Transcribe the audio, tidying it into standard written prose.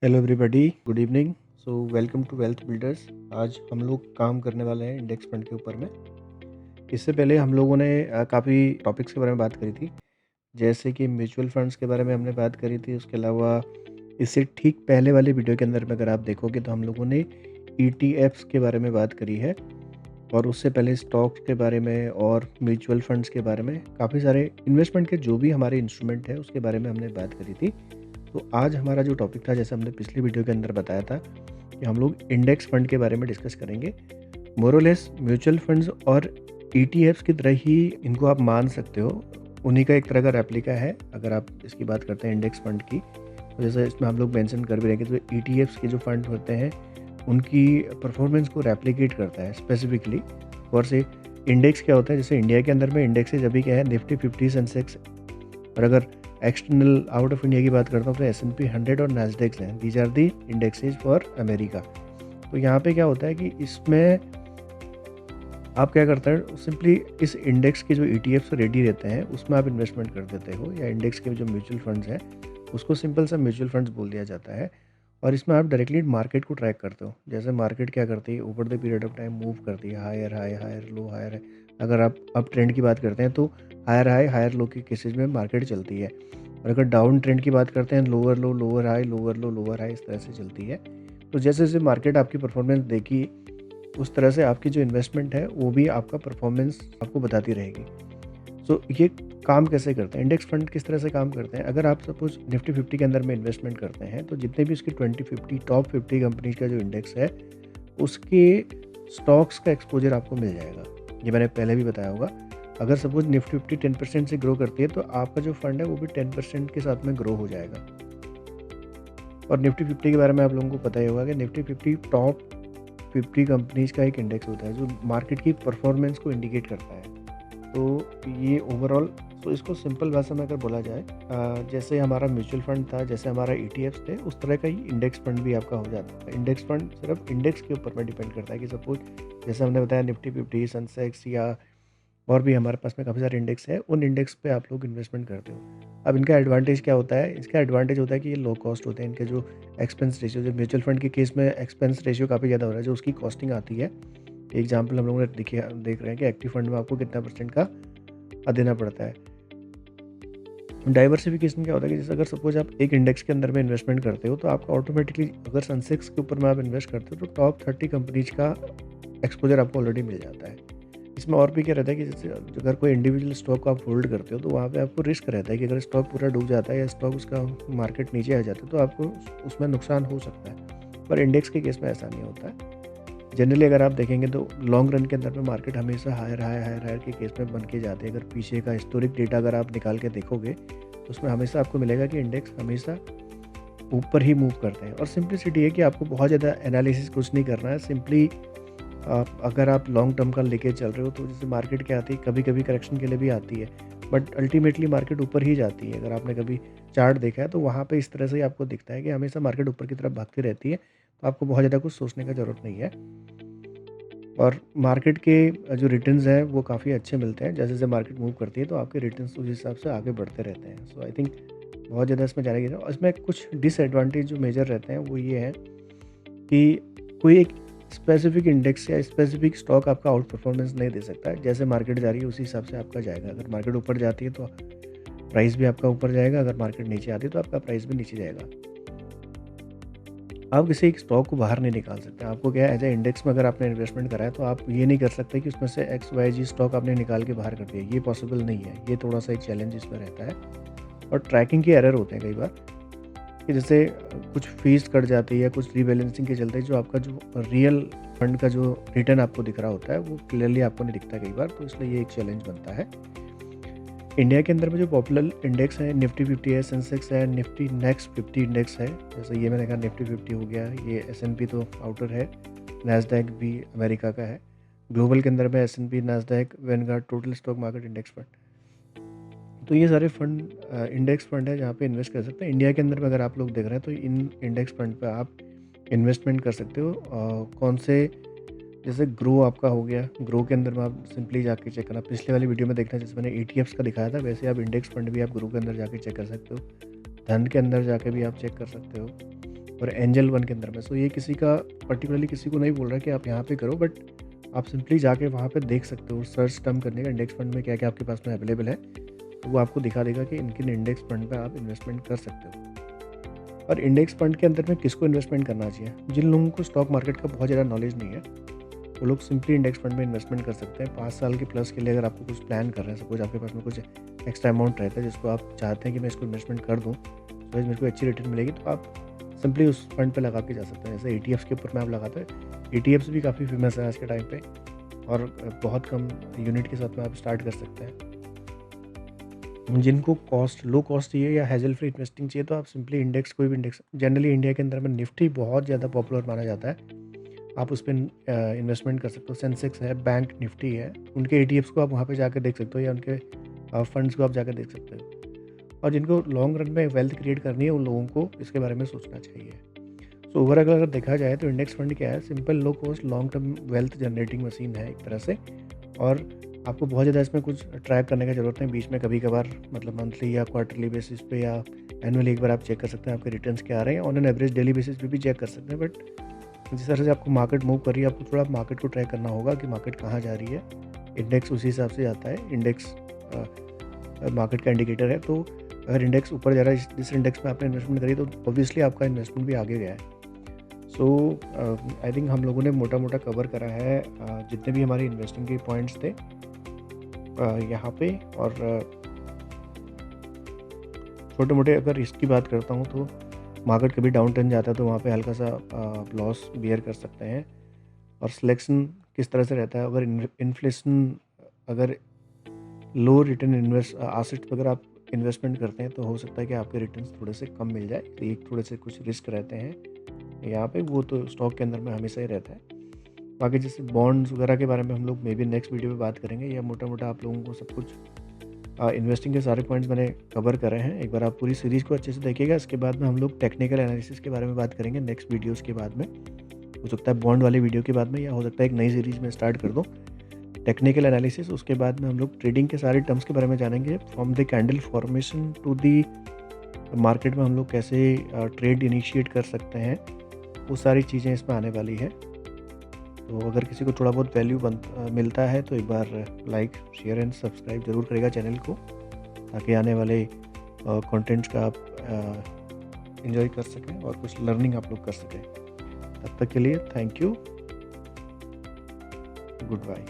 Hello everybody, good evening. So welcome to wealth builders. आज हम लोग काम करने वाले हैं इंडेक्स फंड के ऊपर में। इससे पहले हम लोगों ने काफ़ी टॉपिक्स के बारे में बात करी थी, जैसे कि म्यूचुअल फंड्स के बारे में हमने बात करी थी। उसके अलावा इससे ठीक पहले वाले वीडियो के अंदर में अगर आप देखोगे तो हम लोगों ने ईटीएफ्स के बारे में बात करी है, और उससे पहले स्टॉक्स के बारे में और म्यूचुअल फंड्स के बारे में, काफ़ी सारे इन्वेस्टमेंट के जो भी हमारे इंस्ट्रूमेंट है उसके बारे में हमने बात करी थी। तो आज हमारा जो टॉपिक था, जैसे हमने पिछली वीडियो के अंदर बताया था कि हम लोग इंडेक्स फंड के बारे में डिस्कस करेंगे। मोरलेस म्यूचुअल फंड्स और ईटीएफ्स की तरह ही इनको आप मान सकते हो, उन्हीं का एक तरह का रेप्लिका है। अगर आप इसकी बात करते हैं इंडेक्स फंड की, तो जैसे इसमें हम लोग मेंशन कर भी रहे हैं, तो ईटीएफ्स के जो फंड होते हैं उनकी परफॉर्मेंस को रेप्लिकेट करता है स्पेसिफिकली। और से इंडेक्स क्या होता है, जैसे इंडिया के अंदर में इंडेक्सेज अभी क्या है, निफ्टी 50 सेंसेक्स। और अगर एक्सटर्नल आउट ऑफ इंडिया की बात करता हूँ तो S&P 100 और नैस्डैक हैं। These are the indexes for America. तो यहाँ पे क्या होता है कि इसमें आप क्या करते हैं, सिंपली इस इंडेक्स के जो ETFs रेडी रहते हैं उसमें आप इन्वेस्टमेंट कर देते हो, या इंडेक्स के जो म्यूचुअल फंड्स हैं उसको सिंपल सा म्यूचुअल फंड्स बोल दिया जाता है। और इसमें आप डायरेक्टली मार्केट को ट्रैक करते हो। जैसे मार्केट क्या करती है, over the period of time move करती है, higher high higher low higher. अगर आप अप ट्रेंड की बात करते हैं तो हायर हाई हायर लो के केसेज में मार्केट चलती है। और अगर डाउन ट्रेंड की बात करते हैं, लोअर लो लोअर हाई लोअर लो लोअर हाई, इस तरह से चलती है। तो जैसे जैसे मार्केट आपकी परफॉर्मेंस देगी, उस तरह से आपकी जो इन्वेस्टमेंट है वो भी आपका परफॉर्मेंस आपको बताती रहेगी। सो ये काम कैसे करते हैं, इंडेक्स फंड किस तरह से काम करते हैं। अगर आप सपोज निफ्टी 50 के अंदर में इन्वेस्टमेंट करते हैं, तो जितने भी उसकी 2050 टॉप 50 कंपनीज का जो इंडेक्स है उसके स्टॉक्स का एक्सपोजर आपको मिल जाएगा। ये मैंने पहले भी बताया होगा। अगर सपोज निफ्टी 50 10% से ग्रो करती है, तो आपका जो फंड है वो भी 10% के साथ में ग्रो हो जाएगा। और निफ्टी 50 के बारे में आप लोगों को पता ही होगा कि निफ्टी 50 टॉप 50 कंपनीज का एक इंडेक्स होता है जो मार्केट की परफॉर्मेंस को इंडिकेट करता है। तो ये ओवरऑल, तो इसको सिंपल भाषा में अगर बोला जाए, जैसे हमारा म्यूचुअल फंड था, जैसे हमारा ETFs थे, उस तरह का ही इंडेक्स फंड भी आपका हो जाता है। इंडेक्स फंड सिर्फ इंडेक्स के ऊपर में डिपेंड करता है कि सपोज जैसे हमने बताया निफ्टी 50 सेंसेक्स, या और भी हमारे पास में काफ़ी सारे इंडेक्स हैं, उन इंडेक्स पे आप लोग इन्वेस्टमेंट करते हो। अब इनका एडवांटेज क्या होता है, इसका एडवांटेज होता है कि ये लो कॉस्ट होते हैं। इनके जो एक्सपेंस रेशियो, जो म्यूचुअल फंड के केस में एक्सपेंस रेशियो काफ़ी ज़्यादा हो रहा है, जो उसकी कॉस्टिंग आती है। एग्जाम्पल हम लोगों ने देख रहे हैं कि एक्टिव फंड में आपको कितना % का देना पड़ता है। डाइवर्सिफिकेशन क्या होता है कि जैसे अगर सपोज आप एक इंडेक्स के अंदर में इन्वेस्टमेंट करते हो, तो आपका ऑटोमेटिकली, अगर सेंसेक्स के ऊपर में आप इन्वेस्ट करते हो, तो टॉप 30 कंपनीज का एक्सपोजर आपको ऑलरेडी मिल जाता है। इसमें और भी क्या रहता है कि जैसे अगर कोई इंडिविजुअल स्टॉक को आप होल्ड करते हो, तो वहाँ पे आपको रिस्क रहता है कि अगर स्टॉक पूरा डूब जाता है या स्टॉक उसका मार्केट नीचे आ जाता है, तो आपको उसमें नुकसान हो सकता है। पर इंडेक्स के केस में ऐसा नहीं होता है। जनरली अगर आप देखेंगे तो लॉन्ग रन के अंदर में मार्केट हमेशा हायर हायर हायर हायर के केस में बन के जाते हैं। अगर पीछे का हिस्टोरिक डेटा अगर आप निकाल के देखोगे, तो उसमें हमेशा आपको मिलेगा कि इंडेक्स हमेशा ऊपर ही मूव करते हैं। और सिंपलिसिटी है कि आपको बहुत ज़्यादा एनालिसिस कुछ नहीं करना है। सिंपली अगर आप लॉन्ग टर्म का लेके चल रहे हो, तो जैसे मार्केट क्या आती है, कभी कभी करेक्शन के लिए भी आती है, बट अल्टीमेटली मार्केट ऊपर ही जाती है। अगर आपने कभी चार्ट देखा है तो वहाँ पे इस तरह से ही आपको दिखता है कि हमेशा मार्केट ऊपर की तरफ भागती रहती है। तो आपको बहुत ज़्यादा कुछ सोचने का ज़रूरत नहीं है। और मार्केट के जो रिटर्न्स हैं वो काफ़ी अच्छे मिलते हैं। जैसे जैसे मार्केट मूव करती है, तो आपके रिटर्न्स उस हिसाब से आगे बढ़ते रहते हैं। सो आई थिंक बहुत ज़्यादा इसमें जाने की, इसमें कुछ डिसएडवांटेज जो मेजर रहते हैं वो ये हैं कि कोई एक स्पेसिफिक इंडेक्स या स्पेसिफिक स्टॉक आपका आउट परफॉर्मेंस नहीं दे सकता है। जैसे मार्केट जा रही है उसी हिसाब से आपका जाएगा। अगर मार्केट ऊपर जाती है तो प्राइस भी आपका ऊपर जाएगा, अगर मार्केट नीचे आती है तो आपका प्राइस भी नीचे जाएगा। आप किसी एक स्टॉक को बाहर नहीं निकाल सकते। आपको क्या है, एज ए इंडेक्स में अगर आपने इन्वेस्टमेंट करा है, तो आप ये नहीं कर सकते कि उसमें से XYZ स्टॉक आपने निकाल के बाहर कर दिया। ये पॉसिबल नहीं है। ये थोड़ा सा एक चैलेंज इसमें रहता है। और ट्रैकिंग के एरर होते हैं कई बार, कि जैसे कुछ फीस कट जाती है, कुछ रीबैलेंसिंग के चलते जो आपका जो रियल फंड का जो रिटर्न आपको दिख रहा होता है वो क्लियरली आपको नहीं दिखता कई बार। तो इसलिए ये एक चैलेंज बनता है। इंडिया के अंदर में जो पॉपुलर इंडेक्स है, निफ्टी 50 है, सेंसेक्स है, निफ्टी नेक्स्ट 50 इंडेक्स है। जैसे ये मैंने कहा निफ्टी 50 हो गया, ये S&P तो आउटर है, नैस्डैक भी अमेरिका का है। ग्लोबल के अंदर में S&P, Nasdaq, Vanguard, total stock market index fund. तो ये सारे फंड इंडेक्स फंड है जहाँ पे इन्वेस्ट कर सकते हैं। इंडिया के अंदर में अगर आप लोग देख रहे हैं तो इन इंडेक्स फंड पे आप इन्वेस्टमेंट कर सकते हो। कौन से, जैसे ग्रो आपका हो गया, ग्रो के अंदर में आप सिंपली जाके चेक करना। पिछले वाली वीडियो में देखना, जैसे मैंने ETFs का दिखाया था, वैसे आप इंडेक्स फंड भी आप ग्रो के अंदर जाके चेक कर सकते हो। धन के अंदर जाके भी आप चेक कर सकते हो। और एंजल वन के अंदर में। सो ये किसी का पर्टिकुलरली किसी को नहीं बोल रहा कि आप यहाँ पे करो, बट आप सिंपली जाके वहाँ पे देख सकते हो, सर्च टर्म करने का इंडेक्स फंड में क्या क्या आपके पास में अवेलेबल है, तो वो आपको दिखा देगा कि इनके इंडेक्स फंड पे आप इन्वेस्टमेंट कर सकते हो। और इंडेक्स फंड के अंदर में किसको इन्वेस्टमेंट करना चाहिए? जिन लोगों को स्टॉक मार्केट का बहुत ज़्यादा नॉलेज नहीं है, वो लोग सिंपली इंडेक्स फंड में इन्वेस्टमेंट कर सकते हैं। 5 साल के प्लस के लिए अगर आपको कुछ प्लान कर रहे हैं, सपोज आपके पास में कुछ एक्स्ट्रा अमाउंट रहता है जिसको आप चाहते हैं कि मैं इसको इन्वेस्टमेंट कर दूँ, तो मेरे को अच्छी रिटर्न मिलेगी, तो आप सिंपली उस फंड पे लगा के जा सकते हैं। जैसे ETFs के ऊपर में आप लगाते हैं, ETFs भी काफ़ी फेमस है आज के टाइम पे, और बहुत कम यूनिट के साथ में आप स्टार्ट कर सकते हैं। जिनको लो कॉस्ट चाहिए या हैजल फ्री इन्वेस्टिंग चाहिए, तो आप सिंपली इंडेक्स, कोई भी इंडेक्स, जनरली इंडिया के अंदर में निफ्टी बहुत ज़्यादा पॉपुलर माना जाता है, आप उस पर इन्वेस्टमेंट कर सकते हो। सेंसेक्स है, बैंक निफ्टी है, उनके ETFs को आप वहाँ पे जाकर देख सकते हो, या उनके फंड्स को आप जाकर देख सकते हो। और जिनको लॉन्ग रन में वेल्थ क्रिएट करनी है, उन लोगों को इसके बारे में सोचना चाहिए। सो ओवरऑल अगर देखा जाए तो इंडेक्स फंड क्या है? Simple low cost long term wealth generating machine है एक तरह से, और आपको बहुत ज़्यादा इसमें कुछ ट्रैक करने की ज़रूरत नहीं। बीच में कभी कभार, मतलब मंथली या क्वार्टरली बेसिस पे या एनुअली एक बार आप चेक कर सकते हैं आपके रिटर्न्स क्या आ रहे हैं। On an average daily basis पे भी चेक कर सकते हैं, बट जिस तरह से आपको मार्केट मूव कर रही है, आपको थोड़ा मार्केट को ट्रैक करना होगा कि मार्केट कहाँ जा रही है। इंडेक्स उसी हिसाब से जाता है, इंडेक्स मार्केट का इंडिकेटर है। तो अगर इंडेक्स ऊपर जा रहा है, जिस इंडेक्स में आपने इन्वेस्टमेंट करी, तो ऑब्वियसली आपका इन्वेस्टमेंट भी आगे गया है। सो आई थिंक हम लोगों ने मोटा मोटा कवर करा है जितने भी हमारे इन्वेस्टिंग के पॉइंट्स थे यहाँ पे। और छोटे मोटे अगर रिस्क की बात करता हूँ, तो मार्केट कभी डाउन टर्न जाता है तो वहाँ पे हल्का सा लॉस बियर कर सकते हैं। और सिलेक्शन किस तरह से रहता है, अगर इन्फ्लेशन, अगर लो रिटर्न एसेट्स अगर आप इन्वेस्टमेंट करते हैं, तो हो सकता है कि आपके रिटर्न्स थोड़े से कम मिल जाए। तो एक थोड़े से कुछ रिस्क रहते हैं यहाँ पे, वो तो स्टॉक के अंदर में हमेशा ही रहता है। बाकी जैसे बॉन्ड्स वगैरह के बारे में हम लोग मे बी नेक्स्ट वीडियो में बात करेंगे, या मोटा मोटा आप लोगों को सब कुछ इन्वेस्टिंग के सारे पॉइंट्स मैंने कवर करे हैं। एक बार आप पूरी सीरीज़ को अच्छे से देखिएगा। इसके बाद में हम लोग टेक्निकल एनालिसिस के बारे में बात करेंगे नेक्स्ट वीडियोज़ के बाद में। हो सकता है बॉन्ड वाले वीडियो के बाद में, या हो सकता है एक नई सीरीज़ में स्टार्ट कर दूँ टेक्निकल एनालिसिस। उसके बाद में हम लोग ट्रेडिंग के सारे टर्म्स के बारे में जानेंगे, from the candle formation to the market में हम लोग कैसे ट्रेड इनिशिएट कर सकते हैं, वो सारी चीज़ें इसमें आने वाली है। तो अगर किसी को थोड़ा बहुत वैल्यू मिलता है, तो एक बार लाइक, शेयर एंड सब्सक्राइब जरूर करेगा चैनल को, ताकि आने वाले कंटेंट्स का आप एंजॉय कर सकें और कुछ लर्निंग आप लोग कर सकें। तब तक के लिए थैंक यू, गुड बाय।